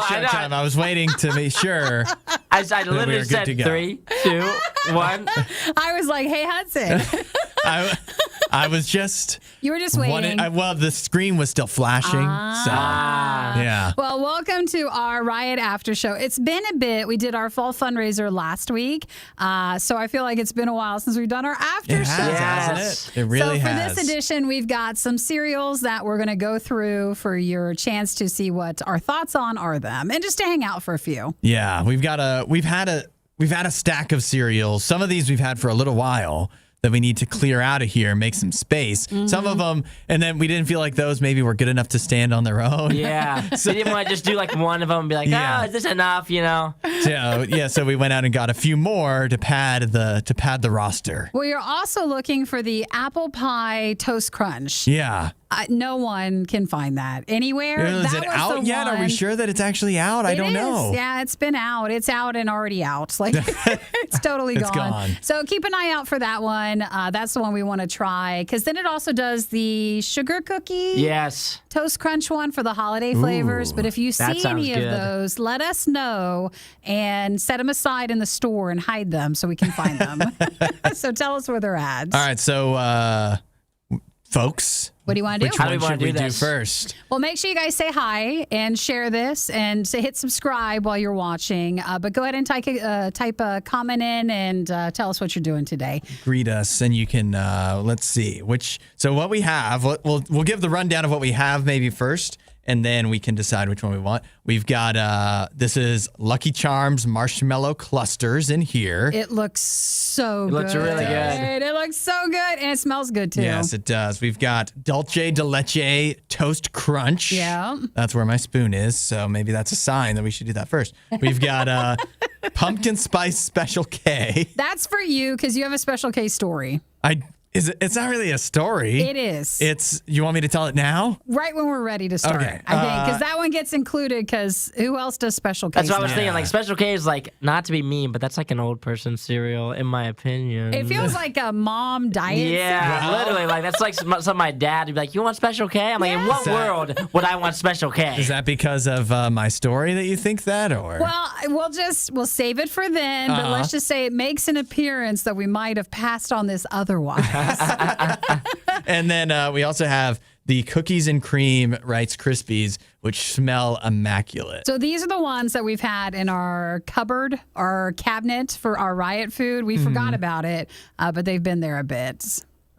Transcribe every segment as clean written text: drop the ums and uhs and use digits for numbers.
show time. I was waiting to be sure. I literally said 3, 2, 1. I was like, hey, Hudson. I was just... You were just waiting. Well, the screen was still flashing. Yeah. Well, welcome to our Riot After Show. It's been a bit. We did our fall fundraiser last week. So I feel like it's been a while since we've done our after show. Hasn't it? It really has. So for this edition, we've got some cereals that we're going to go through for your chance to see what our thoughts on are them and just to hang out for a few. Yeah, we've had a stack of cereals. Some of these we've had for a little while that we need to clear out of here and make some space. Mm-hmm. Some of them, and then we didn't feel like those maybe were good enough to stand on their own. Yeah. So we didn't want to just do like one of them and be like, is this enough, So we went out and got a few more to pad the roster. Well, you're also looking for the apple pie toast crunch. Yeah. No one can find that anywhere. Is it out yet? Are we sure that it's actually out? I don't know. Yeah, it's been out. It's out and already out. Like it's totally gone. So keep an eye out for that one. That's the one we want to try because then it also does the sugar cookie. Yes. Toast crunch one for the holiday flavors. But if you see any of those, let us know and set them aside in the store and hide them so we can find them. So tell us where they're at. All right. So, folks. What do you want to do? Which one should we do first? Well, make sure you guys say hi and share this and hit subscribe while you're watching. But go ahead and type a comment in and tell us what you're doing today. Greet us, and you can, let's see. So what we have, we'll give the rundown of what we have maybe first, and then we can decide which one we want. We've got, this is Lucky Charms Marshmallow Clusters in here. It looks so good. It looks really good. It looks so good, and it smells good, too. Yes, it does. We've got Dulce de Leche Toast Crunch. Yeah. That's where my spoon is, so maybe that's a sign that we should do that first. We've got Pumpkin Spice Special K. That's for you, because you have a Special K story. It's not really a story. It is. You want me to tell it now? Right when we're ready to start. Okay. I think, because that one gets included, because who else does Special K? That's what I was thinking. Like, Special K is like, not to be mean, but that's like an old person cereal, in my opinion. It feels like a mom diet cereal. Literally. Like, that's like something my dad would be like, you want Special K? I'm like, in what world would I want Special K? Is that because of my story that you think that, or? Well, we'll save it for then, but let's just say it makes an appearance that we might have passed on this otherwise. And then we also have the Cookies and Cream Rice Krispies, which smell immaculate. So these are the ones that we've had in our cupboard, our cabinet for our Riot food. We forgot about it, but they've been there a bit.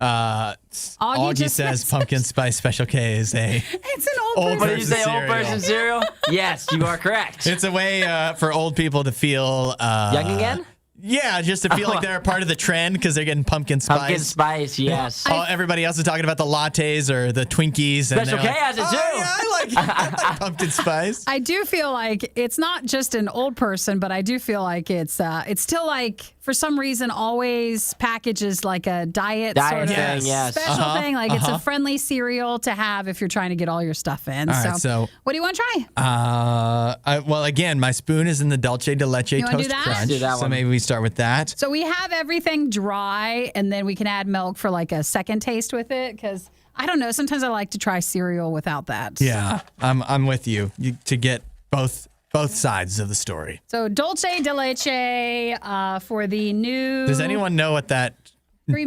Augie says Pumpkin Spice Special K is it's an old person. What did you say, old person cereal? Yes, you are correct. It's a way for old people to feel young again. Yeah, just to feel like they're a part of the trend because they're getting pumpkin spice. Pumpkin spice, yes. Everybody else is talking about the lattes or the Twinkies. Special K has it too. Yeah, I like pumpkin spice. I do feel like it's not just an old person, but I do feel like it's still like, for some reason, always packages like a diet sort of thing, yes. special thing. Like it's a friendly cereal to have if you're trying to get all your stuff in. All right, so what do you want to try? Well, again, my spoon is in the Dulce de Leche Toast Crunch. Do that one. So maybe we start with that. So we have everything dry, and then we can add milk for like a second taste with it. Because I don't know, sometimes I like to try cereal without that. Yeah, I'm with you to get both sides of the story. So Dulce de Leche for the new. Does anyone know what that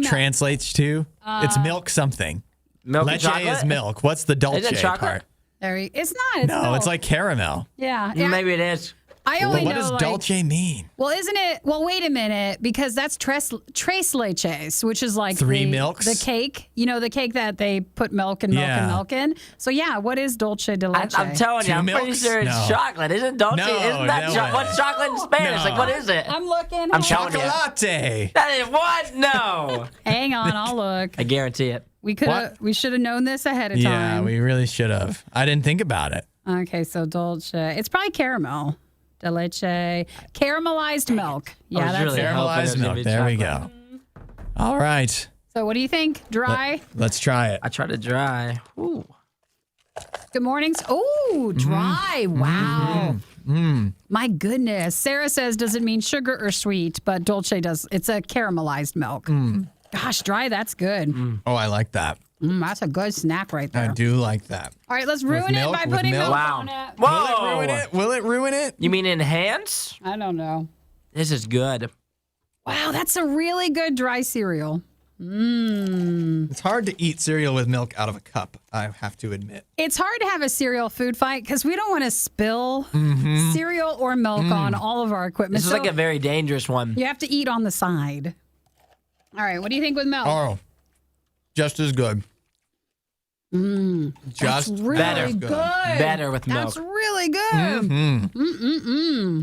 translates to? It's milk something. Milk Leche and chocolate? is milk. What's the Dulce part? It's not. It's no, milk. It's like caramel. Yeah. Maybe it is. I only what know, does Dulce mean? Well, isn't it? Well, wait a minute, because that's tres leches, which is like three milks. The cake, the cake that they put milk and milk and milk in. So yeah, what is Dulce de Leche? I'm telling you, I'm pretty sure it's chocolate. Isn't Dulce? No, isn't that what's chocolate in Spanish? No. Like, what is it? I'm looking. I'm telling you. Chocolate. That is what? No. Hang on, I'll look. I guarantee it. We should have known this ahead of time. Yeah, we really should have. I didn't think about it. Okay, so Dulce. It's probably caramel. De leche, caramelized milk. Yeah, that's really caramelized milk. There we go. All right. So, what do you think? Dry? Let's try it. I try to dry. Ooh. Good mornings. Oh, dry. Wow. My goodness. Sarah says, does it mean sugar or sweet? But Dulce does. It's a caramelized milk. Gosh, dry. That's good. Oh, I like that. That's a good snack right there. I do like that. All right, let's ruin it milk? by With putting milk? milk Wow. on it. Whoa. Will it ruin it? You mean enhance? I don't know. This is good. Wow, that's a really good dry cereal. It's hard to eat cereal with milk out of a cup, I have to admit. It's hard to have a cereal food fight because we don't want to spill cereal or milk on all of our equipment. This is like a very dangerous one. You have to eat on the side. All right, what do you think with milk? Oh, just as good. That's really better. good. Better with milk. That's really good.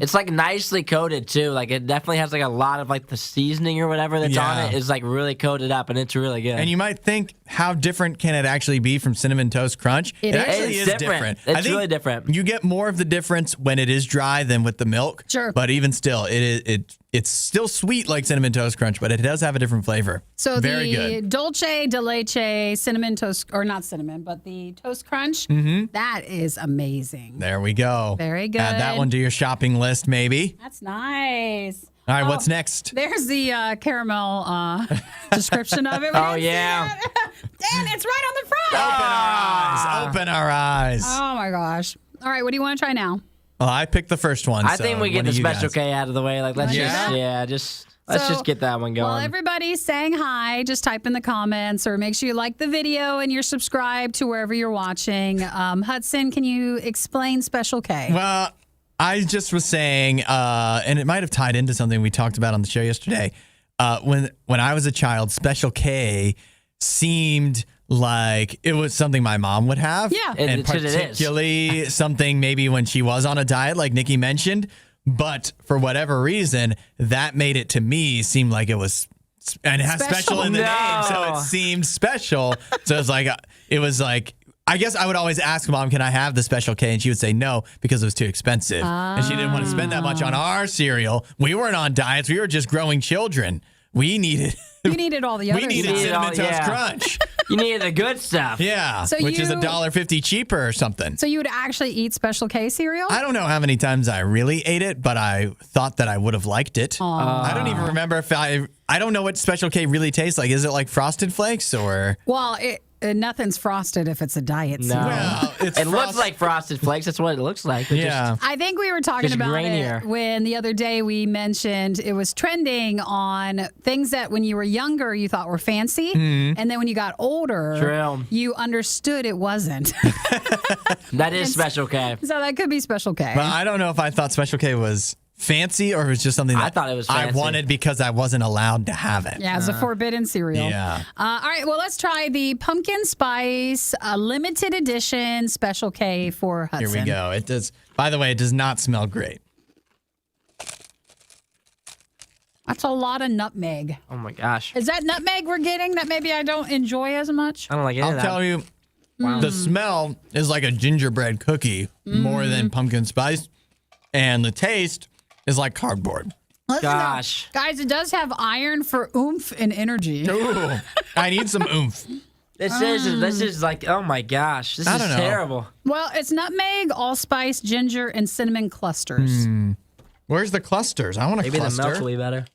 It's like nicely coated too. Like it definitely has like a lot of like the seasoning or whatever that's on Yeah. it is like really coated up and it's really good. And you might think, how different can it actually be from Cinnamon Toast Crunch? It is. actually It's is different. I It's think really different. You get more of the difference when it is dry than with the milk. Sure. But even still, it's still sweet like Cinnamon Toast Crunch, but it does have a different flavor. So very the good. Dulce de Leche cinnamon toast, or not cinnamon, but the toast crunch, that is amazing. There we go. Very good. Add that one to your shopping list, maybe. That's nice. All right, what's next? There's the caramel description of it. We Oh, didn't see yeah. it. Dan, it's right on the front. Open our eyes. Oh my gosh. All right, what do you want to try now? Well, I picked the first one. I so think we what get do the you special guys? K out of the way. Like let's Yeah? let's So, just get that one going. While everybody's saying hi, just type in the comments or make sure you like the video and you're subscribed to wherever you're watching. Hudson, can you explain Special K? Well, I just was saying, and it might have tied into something we talked about on the show yesterday. When I was a child, Special K seemed like it was something my mom would have. Yeah. And It is. particularly something maybe when she was on a diet, like Nikki mentioned. But for whatever reason, that made it to me seem like it was, and it has special in the name, so No. it seemed special. So it was like, I guess I would always ask Mom, can I have the Special K? And she would say no because it was too expensive. And she didn't want to spend that much on our cereal. We weren't on diets. We were just growing children. We needed You needed all the other we needed stuff. Cinnamon Toast yeah. Crunch. You needed the good stuff. Yeah, So which is you- $1.50 cheaper or something. So you would actually eat Special K cereal? I don't know how many times I really ate it, but I thought that I would have liked it. I don't even remember if I don't know what Special K really tastes like. Is it like Frosted Flakes or? Well, nothing's frosted if it's a diet No. cereal. Well, it's It looks like Frosted Flakes. That's what it looks like. It Yeah. I think we were talking Just about grainier. it when the other day we mentioned it was trending on things that when you were younger you thought were fancy, and then when you got older, True. you understood it wasn't. that is Special K. So that could be Special K. But I don't know if I thought Special K was fancy or it was just something that I thought it was I fancy. wanted because I wasn't allowed to have it. Yeah, it's a forbidden cereal. Yeah. All right, well, let's try the pumpkin spice limited edition Special K for Hudson. Here we go. It does. By the way, it does not smell great. That's a lot of nutmeg. Oh my gosh. Is that nutmeg we're getting that maybe I don't enjoy as much? I don't like any I'll of that. tell you, the smell is like a gingerbread cookie more than pumpkin spice, and the taste is like cardboard. Listen, Gosh. guys, it does have iron for oomph and energy. Ooh, I need some oomph. This is like, oh my gosh. This I is don't know. terrible. Well, it's nutmeg, allspice, ginger, and cinnamon clusters. Where's the clusters? I want a Maybe the milk cluster. will be better.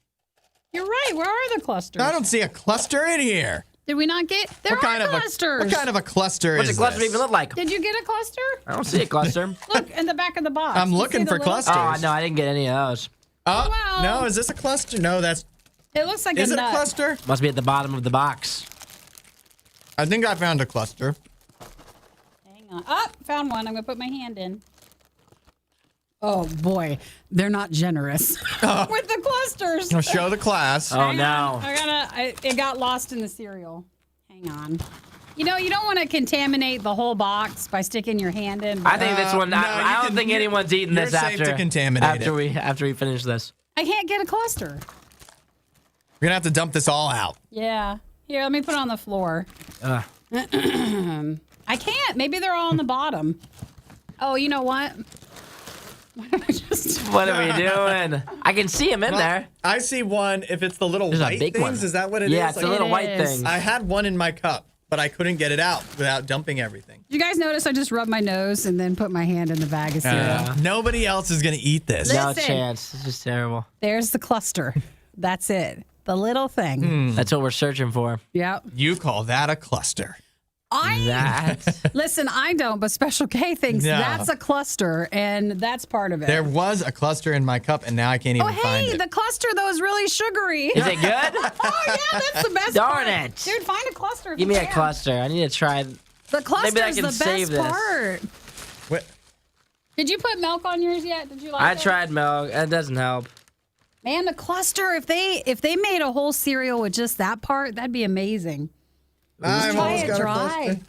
You're right. Where are the clusters? I don't see a cluster in here. Did we not get? There What are kind clusters. what kind of a cluster What's is a cluster this? even look like? Did you get a cluster? I don't see a cluster. Look in the back of the box. I'm You looking see the for little- clusters. Oh, no, I didn't get any of those. Oh, Wow. no, is this a cluster? No, that's. It looks like Is a it nut. a cluster? Must be at the bottom of the box. I think I found a cluster. Hang on. Oh, found one. I'm gonna put my hand in. Oh boy, they're not generous with the clusters. I'll show the class. Oh, Hang no. on. It got lost in the cereal. Hang on. You know, you don't want to contaminate the whole box by sticking your hand in. I think this one, no, you I don't can- think you're- anyone's eating you're this safe after to contaminate it. after we finish this. I can't get a cluster. We're gonna have to dump this all out. Yeah. Here, let me put it on the floor. Ugh. I can't. Maybe they're all on the bottom. Oh, you know what? Why don't I just... What are we doing? I can see him in there. I see one. If it's the little There's a white big things, one. is that what it is? Yeah, it's the little white is. thing. I had one in my cup, but I couldn't get it out without dumping everything. Did you guys notice I just rubbed my nose and then put my hand in the bag of cereal? Nobody else is gonna eat this. No Listen. chance. This is terrible. There's the cluster. That's it. The little thing. That's what we're searching for. Yep. You call that a cluster? Listen, I don't, but Special K thinks No. that's a cluster, and that's part of it. There was a cluster in my cup, and now I can't even find it. The cluster, though, is really sugary. Is it good? Oh, yeah, that's the best Darn part. it. Dude, find a cluster. if Give you me a can. cluster. I need to try. The cluster Maybe I is can the save best this. part. What? Did you put milk on yours yet? Did you like I it? tried milk. It doesn't help. Man, the cluster, if they made a whole cereal with just that part, that'd be amazing. I've Try almost it got a dry. cluster.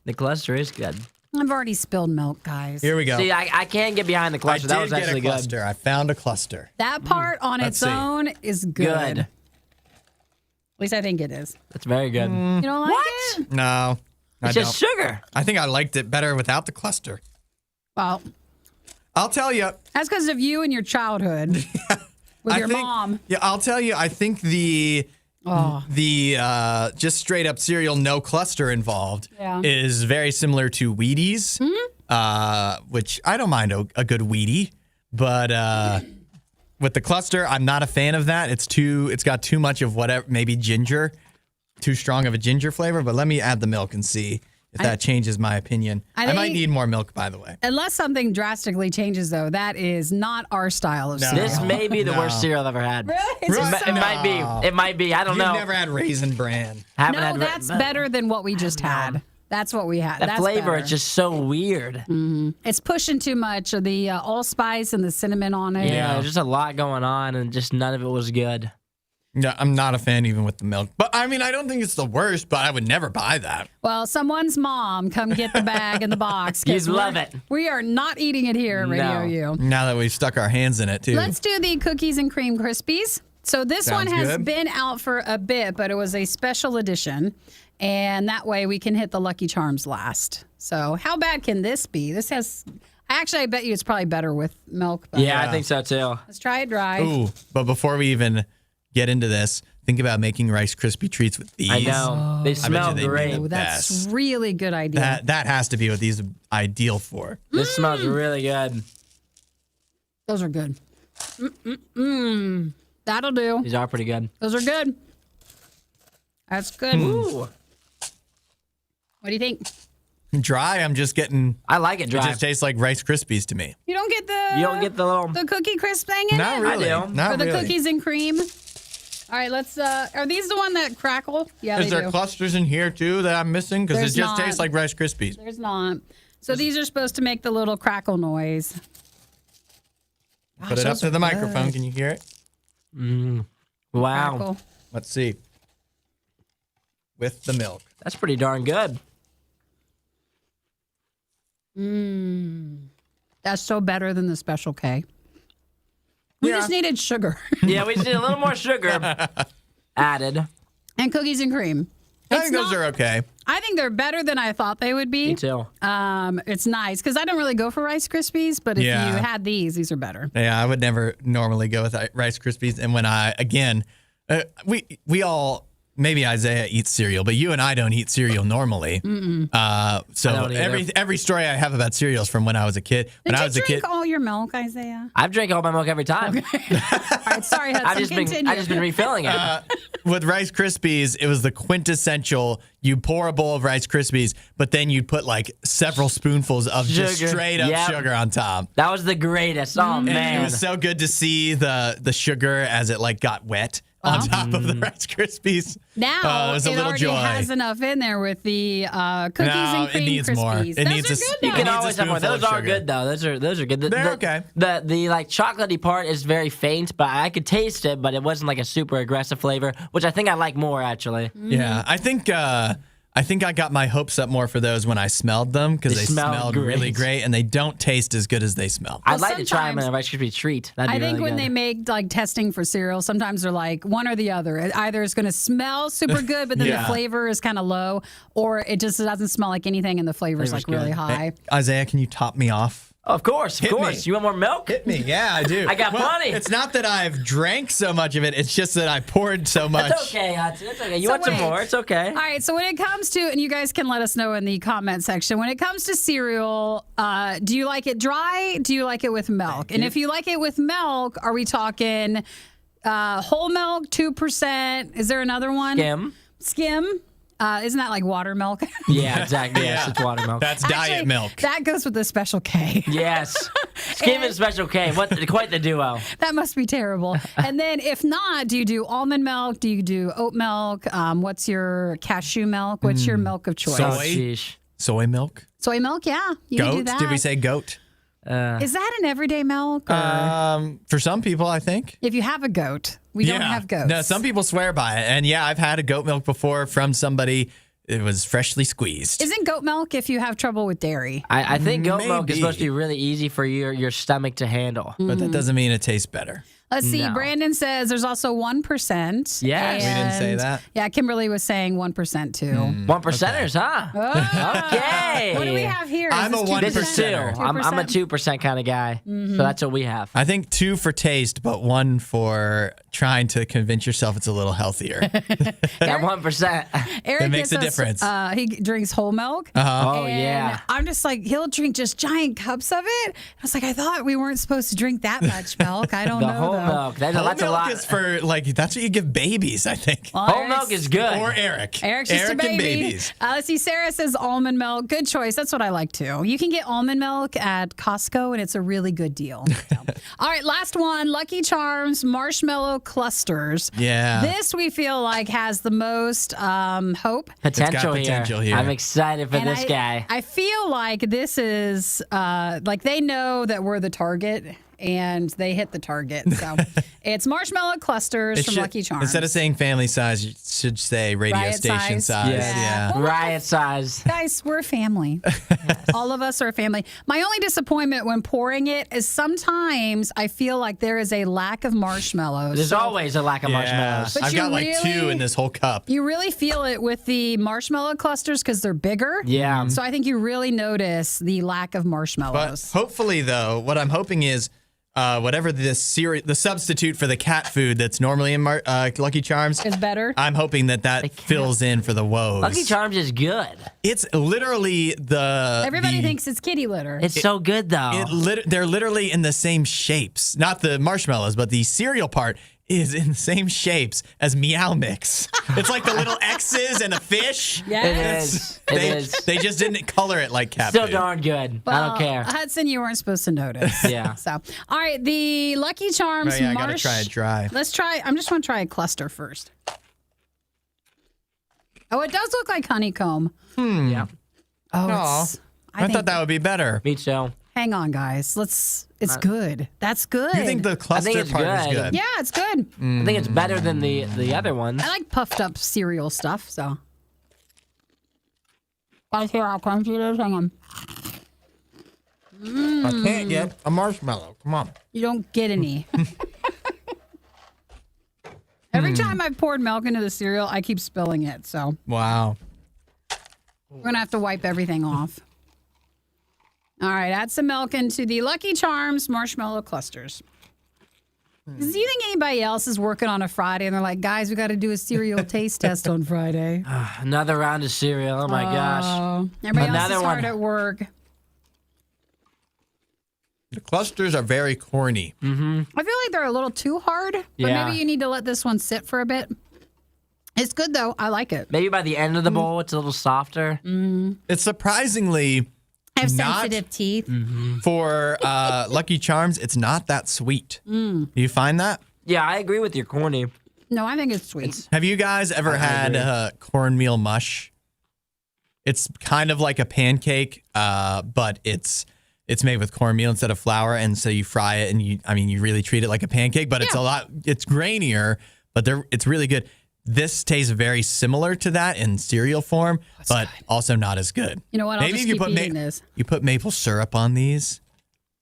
The cluster is good. I've already spilled milk, guys. Here we go. See, I can't get behind the I cluster. did That was get actually a cluster. I found a cluster. That part on Let's its see. own is good. Good. At least I think it is. That's very good. You don't like What? it? No, I It's don't. just sugar. I think I liked it better without the cluster. Well, I'll tell you. that's because of you and your childhood with your mom. Yeah, I'll tell you. I think the just straight up cereal, no cluster involved, Yeah. is very similar to Wheaties, which I don't mind a good Wheatie, but with the cluster, I'm not a fan of that. It's got too much of whatever, maybe ginger, too strong of a ginger flavor. But let me add the milk and see if that changes my opinion. I might think- need more milk, by the way. Unless something drastically changes, though, that is not our style of No. cereal. This may be the worst cereal I've ever had. Really? It's Really? just It might be. It might be. I don't You've know. never had Raisin Bran. Haven't No, had that's better than what we just had. That's what we had. That That's flavor better. is just so weird. It's pushing too much of the allspice and the cinnamon on it. Yeah, there's just a lot going on, and just none of it was good. No, I'm not a fan even with the milk. But I mean, I don't think it's the worst, but I would never buy that. Well, someone's mom, come get the bag and the box. 'cause You'd love it. We are not eating it here at Radio U. Now that we've stuck our hands in it, too. Let's do the Cookies and Cream Krispies. So this Sounds one has good. been out for a bit, but it was a special edition. And that way we can hit the Lucky Charms last. So how bad can this be? This has, actually, I bet you it's probably better with milk. But Yeah, I think so too. let's try it dry. Ooh, but before we even get into this, think about making Rice Krispie treats with these. I know. They I bet smell you they'd be great. the Ooh, that's best. really good idea. That has to be what these are ideal for. This smells really good. Those are good. That'll do. These are pretty good. Those are good. That's good. Ooh. What do you think? Dry, I'm just getting. I like it It dry. just tastes like Rice Krispies to me. You don't get the You don't get the little. the cookie crisp thing in Not it? really. I do. Not Or the really. cookies and cream? All right, let's. Are these the one that crackle? Yeah, Is they there do. clusters in here too that I'm missing? Because it There's just not. tastes like Rice Krispies. There's not. So these are supposed to make the little crackle noise. Put it up to the microphone. Can you hear it? Wow. Crackle. Let's see. With the milk. That's pretty darn good. That's so better than the Special K. We just needed sugar Yeah, we just need a little more sugar added. and cookies and cream. I think those are okay. I think they're better than I thought they would be. Me too. It's nice because I don't really go for Rice Krispies, but if Yeah. you had these are better. Yeah, I would never normally go with Rice Krispies. And when we all, maybe Isaiah eats cereal, but you and I don't eat cereal normally. So I don't either. every story I have about cereal is from when I was a kid. When Did I you was a drink kid, all your milk, Isaiah? I've drank all my milk every time. All right, sorry, Hudson. I've just been refilling it. with Rice Krispies, it was the quintessential. You pour a bowl of Rice Krispies, but then you'd put like several spoonfuls of just Sugar. straight up Yep. sugar on top. That was the greatest. Oh And man. it was so good to see the sugar as it like got wet on top of the Rice Krispies. Now it was a it little already joy. has enough in there with the cookies No, and it cream needs Krispies. more. It Those needs are a- good you though. You can needs a always have more. spoonful Those of are sugar. good though. Those are good. They're okay. The like chocolatey part is very faint, but I could taste it, but it wasn't like a super aggressive flavor, which I think I like more actually. Yeah, I think I got my hopes up more for those when I smelled them because They they smelled smelled great. really great and they don't taste as good as they smell. I'd like to try them in a sometimes- Rice Krispie treat. That'd be I think really when good. they make like testing for cereal, sometimes they're like one or the other. Either it's going to smell super good, but then Yeah. the flavor is kind of low, or it just doesn't smell like anything and the flavor is Flavor's like really good. high. Isaiah, can you top me off? Of course. me. You want more milk? Hit me. Yeah, I do. I got plenty. It's not that I've drank so much of it. It's just that I poured so much. It's okay, Hudson. It's okay. You So want some wait. more? It's okay. All right, so when it comes to, and you guys can let us know in the comment section, when it comes to cereal, do you like it dry? Do you like it with milk? And if you like it with milk, are we talking whole milk, 2%? Is there another one? Skim. Skim. Isn't that like water milk? Yeah, exactly. Yes, it's water milk. That's diet Actually, milk. That goes with the Special K. Yes. Skim and Special K. Quite the duo. That must be terrible. And then if not, do you do almond milk? Do you do oat milk? What's your cashew milk? What's your milk of choice? Soy. Oh, sheesh. Soy milk. Soy milk, yeah. You can do Goat. that. Did we say goat? Is that an everyday milk? Or For some people, I think. if you have a goat, we don't have goats. No, some people swear by it. And yeah, I've had a goat milk before from somebody. It was freshly squeezed. Isn't goat milk if you have trouble with dairy? I think goat milk is Maybe. supposed to be really easy for your stomach to handle. But that doesn't mean it tastes better. Let's see. No. Brandon says there's also 1%. Yes. We didn't say and- that. Yeah, Kimberly was saying 1% too. 1%ers, huh? Okay. What do we have here? I'm Is a this 1%. This is 2. 2%? I'm a 2% kind of guy. So that's what we have. I think 2 for taste, but 1 for trying to convince yourself it's a little healthier. That 1%. Eric It makes gets a us, difference. He drinks whole milk. Oh, And yeah. I'm just like, he'll drink just giant cups of it. I was like, I thought we weren't supposed to drink that much milk. I don't The know. whole though. milk. That's Whole a lot. milk is for, like, that's what you give babies, I think. Well, Whole Eric's- milk is good. Or Eric. Eric's just a Eric baby. and babies. Let's see. Sarah says almond milk. Good choice. That's what I like too. You can get almond milk at Costco, and it's a really good deal. So. All right, last one. Lucky Charms Marshmallow Clusters. Yeah. This we feel like has the most hope. Potential, potential here. I'm excited for And this guy. I feel like this is like they know that we're the target. And they hit the target. So it's marshmallow clusters It from should- Lucky Charms. Instead of saying family size, you should say radio Riot station size. size. Yeah. Yeah. Riot size. Guys, we're a family. All of us are a family. My only disappointment when pouring it is sometimes I feel like there is a lack of marshmallows. There's So always a lack of marshmallows. But I've you got like really- 2 in this whole cup. you really feel it with the marshmallow clusters because they're bigger. Yeah. So I think you really notice the lack of But marshmallows. hopefully, though, what I'm hoping is whatever the substitute for the cat food that's normally in Lucky Charms Is better. I'm hoping that fills in for the woes. Lucky Charms is good. It's literally Everybody thinks it's kitty litter. It's so good though. they're literally in the same shapes. Not the marshmallows, but the cereal part is in the same shapes as Meow Mix. It's like the little X's and a fish. Yes. It is. They just didn't color it like cat Still food. darn good. I Well, don't care. Hudson, you weren't supposed to notice. Yeah. So, all right, the Lucky Charms Oh, yeah, I gotta try it dry. Let's try. I'm just want to try a cluster first. Oh, it does look like honeycomb. Yeah. Oh, Aw. it's, I think, thought that would be better. Me too. Hang on, guys. It's good. That's good. You think the cluster it's part is good. good? Yeah, it's good. I think it's better than the other ones. I like puffed up cereal stuff. So, guys, hear how crunchy it is? Hang on. I can't get a marshmallow. Come on. You don't get any. Every time I've poured milk into the cereal, I keep spilling it. So Wow. we're gonna have to wipe everything off. All right, add some milk into the Lucky Charms marshmallow clusters. Do you think anybody else is working on a Friday and they're like, guys, we got to do a cereal taste test on Friday? Another round of cereal. Oh my gosh. Oh, everybody else Another is hard one. at work. The clusters are very corny. I feel like they're a little too hard, but Yeah. maybe you need to let this one sit for a bit. It's good though. I like it. Maybe by the end of the bowl, it's a little softer. It's surprisingly I have not- sensitive teeth. for Lucky Charms. It's not that sweet. Do you find that? Yeah, I agree with your corny. No, I think it's sweet. Have you guys ever had agree. cornmeal mush? It's kind of like a pancake, but it's made with cornmeal instead of flour, and so you fry it, and you really treat it like a pancake, but it's it's grainier, but it's really good. This tastes very similar to that in cereal form, but also not as good. You know what? I'll Maybe just if you keep put eating this. you put maple syrup on these,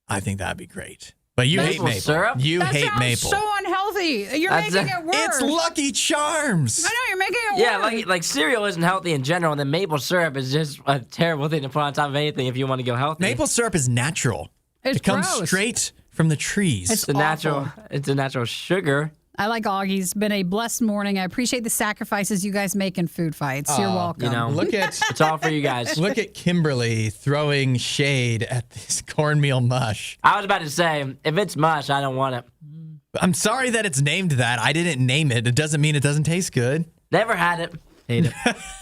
I think that'd be great. But you hate Maple maple. syrup? You That hate sounds maple. so unhealthy. You're That's making it worse. It's Lucky Charms. I know you're making it Yeah, worse. like cereal isn't healthy in general, and then maple syrup is just a terrible thing to put on top of anything if you want to go healthy. Maple syrup is natural. It's it comes gross. straight from the trees. It's It's a natural sugar. I like Augie. It's been a blessed morning. I appreciate the sacrifices you guys make in food fights. You're welcome. You know, Look at it's all for you guys. look at Kimberly throwing shade at this cornmeal mush. I was about to say, if it's mush, I don't want it. I'm sorry that it's named that. I didn't name it. It doesn't mean it doesn't taste good. Never had it. Hate it.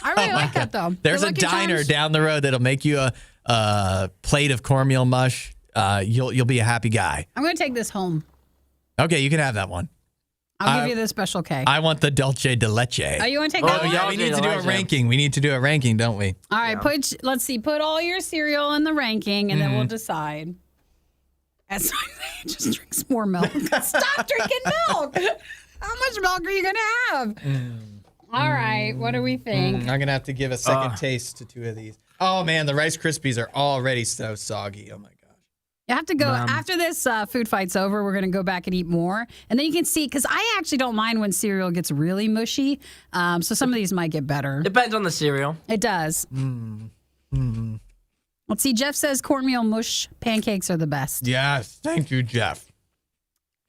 I really like that though. There's The a Lucky diner Charms- down the road that'll make you a plate of cornmeal mush. You'll be a happy guy. I'm going to take this home. Okay, you can have that one. I'll give you the special K. I want the Dulce de Leche. Oh, you want to take Oh, that one? yeah. We need to do a Leche. ranking. We need to do a ranking, don't we? All right, let's see. Put all your cereal in the ranking, and then we'll decide. As just drink some more milk. Stop drinking milk. How much milk are you going to have? All right, what do we think? I'm going to have to give a second taste to 2 of these. Oh, man, the Rice Krispies are already so soggy. Oh, my gosh. You have to go after this food fight's over. We're going to go back and eat more, and then you can see because I actually don't mind when cereal gets really mushy. So some of these might get better. Depends on the cereal. It does. Let's see. Jeff says cornmeal mush pancakes are the best. Yes, thank you, Jeff.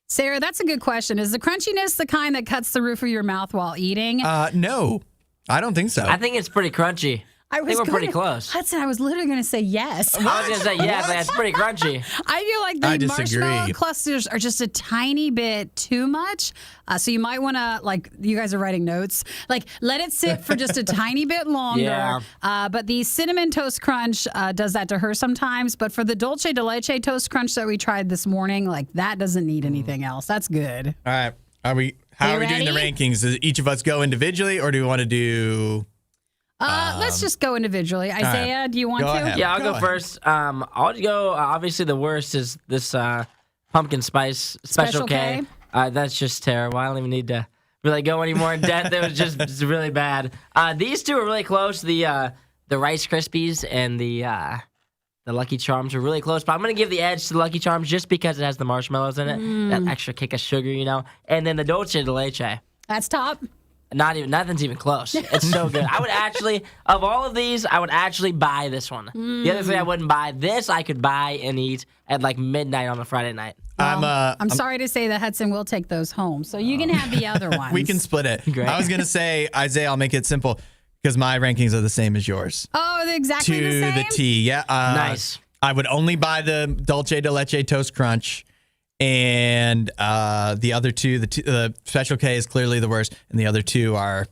Sarah, that's a good question. Is the crunchiness the kind that cuts the roof of your mouth while eating? No, I don't think so. I think it's pretty crunchy. I think we're pretty close. Hudson, I was literally going to say yes. I was going to say yes, but it's pretty crunchy. I feel like I the disagree. marshmallow clusters are just a tiny bit too much. So you might want to, like, you guys are writing notes, like, let it sit for just a tiny bit longer. Yeah. But the Cinnamon Toast Crunch does that to her sometimes. But for the Dulce de Leche Toast Crunch that we tried this morning, like, that doesn't need anything else. That's good. All right. How are we doing the ready? rankings? Does each of us go individually, or do we want to do... Let's just go individually. Isaiah, do you want Go to? ahead. Yeah, I'll Go go ahead. first. I'll go. Obviously, the worst is this pumpkin spice Special K. That's just terrible. I don't even need to really go any more in depth. It was just it's really bad. These two are really close. The Rice Krispies and the Lucky Charms are really close. But I'm gonna give the edge to the Lucky Charms just because it has the marshmallows in it, that extra kick of sugar, And then the Dulce de Leche. That's top. Nothing's even close. It's so good. I would actually, of all of these, I would actually buy this one. The other thing I wouldn't buy, this I could buy and eat at like midnight on a Friday night. I'm sorry to say that Hudson will take those home. So you can have the other ones. We can split it. Great. I was going to say, Isaiah, I'll make it simple because my rankings are the same as yours. Oh, they're exactly To the same? the T. Yeah. Nice. I would only buy the Dulce de Leche Toast Crunch. And the other two, the Special K is clearly the worst. And the other two are,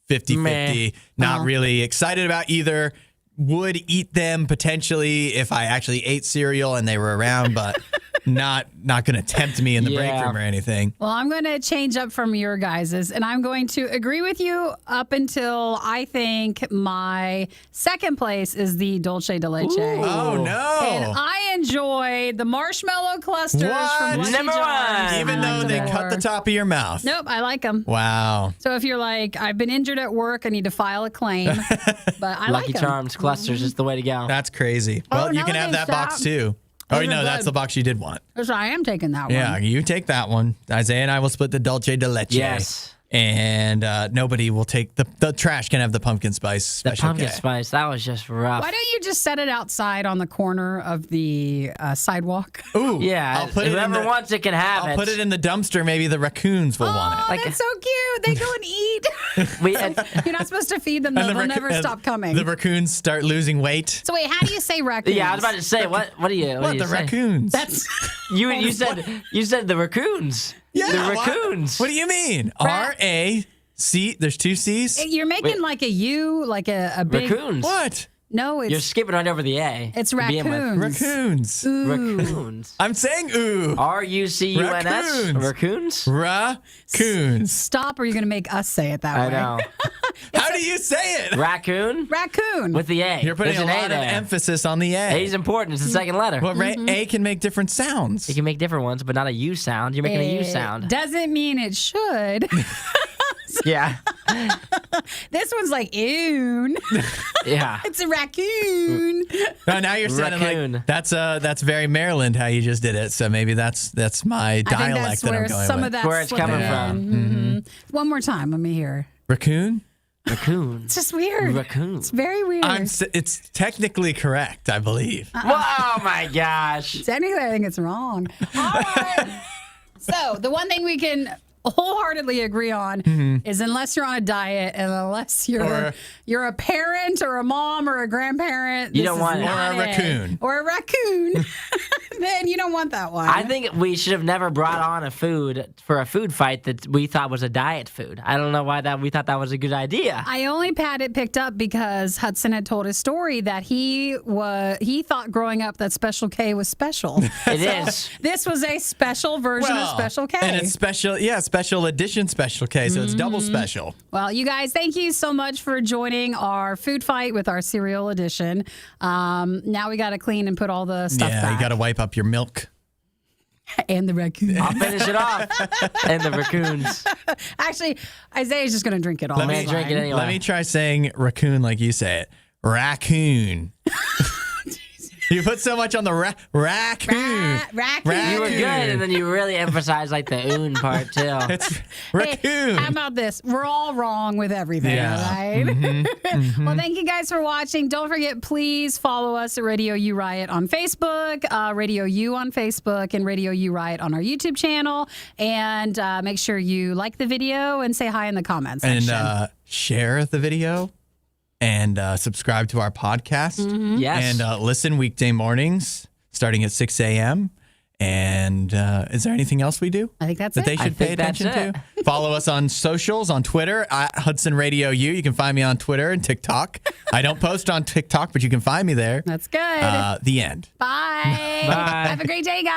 50-50. Not really excited about either. Would eat them potentially if I actually ate cereal and they were around, but not going to tempt me in the break room or anything. Well, I'm going to change up from your guys's, and I'm going to agree with you up until I think my second place is the Dulce de Leche. Oh, no. And I enjoy the marshmallow clusters What? from Lucky Number Charms. one. Even I though like they them cut more. the top of your mouth. Nope, I like them. Wow. So if you're like, I've been injured at work, I need to file a claim, but I Lucky like them. Charms clusters is the way to go. That's crazy. Well, you now can that have they've that box stopped, too. Oh, those are no, that's good. the box you did want. So I am taking that Yeah, one. you take that one. Isaiah and I will split the Dulce de Leche. Yes. And nobody will take the trash can have the pumpkin spice The Special pumpkin K. spice, that was just rough. Why don't you just set it outside on the corner of the sidewalk? Ooh, Yeah, I'll put it in whoever the, wants it can have I'll it. put it in the dumpster. Maybe the raccoons will want Oh, it. Like that's so cute. They go and eat. We, You're not supposed to feed them, though. And They'll raccoon- never and stop coming. The raccoons start losing weight. So wait, how do you say raccoons? yeah, I was about to say, what do you What, do the you say? raccoons? That's You said the raccoons. yeah, the what? raccoons. What do you mean? R-A-C. There's two C's? you're making Wait. like a U, like a big. Raccoons. What? No, You're it's skipping right over the A. it's to begin with. raccoons. Raccoons. Raccoons. I'm saying ooh. RUCUNS. Raccoons. Raccoons. Raccoons. Raccoons. Stop, or you're gonna make us say it that I way. know. How do you say it? Raccoon Raccoon. with the A. You're putting There's a an A lot of there. emphasis on the A. A's important. It's the second letter. Well, A can make different sounds. You can make different ones, but not a U sound. You're making a U It sound. Doesn't mean it should. Yeah. This one's like oon. Yeah. It's a raccoon. No, now you're saying Raccoon. like that's very Maryland how you just did it. So maybe that's my I think dialect that's that where I'm going some with. of that's Where it's coming from. One more time. Let me hear. Raccoon? Raccoons. It's just weird. Raccoons. It's very weird. It's technically correct, I believe. Oh my gosh. Technically, I think it's wrong. All right. So the one thing we can wholeheartedly agree on is unless you're on a diet and unless you're a parent or a mom or a grandparent, You this don't is want it. not Or a raccoon. or a raccoon. then you don't want that one. I think we should have never brought on a food for a food fight that we thought was a diet food. I don't know why we thought that was a good idea. I only had it picked up because Hudson had told his story that he thought growing up that Special K was special. It is. This was a special version of Special K. And it's special edition Special K, so it's double special. Well, you guys, thank you so much for joining our food fight with our cereal edition. Now we got to clean and put all the stuff back. Yeah, you got to wipe up your milk. And the raccoon. I'll finish it off. And the raccoons. Actually, Isaiah's just going to drink it all. Let me drink it anyway. Let me try saying raccoon like you say it. Raccoon. You put so much on the raccoon. Raccoon. You were good, and then you really emphasized like the oon part too. It's raccoon. Hey, how about this? We're all wrong with everything, right? Well, thank you guys for watching. Don't forget, please follow us at RadioU Riot on Facebook, RadioU on Facebook, and RadioU Riot on our YouTube channel. And make sure you like the video and say hi in the comments section. And share the video. And subscribe to our podcast. Yes. And listen weekday mornings starting at 6 a.m. And is there anything else we do? I think that's that it. they should pay attention to? Follow us on socials, on Twitter, at Hudson Radio U. You can find me on Twitter and TikTok. I don't post on TikTok, but you can find me there. That's good. The end. Bye. Bye. Have a great day, guys.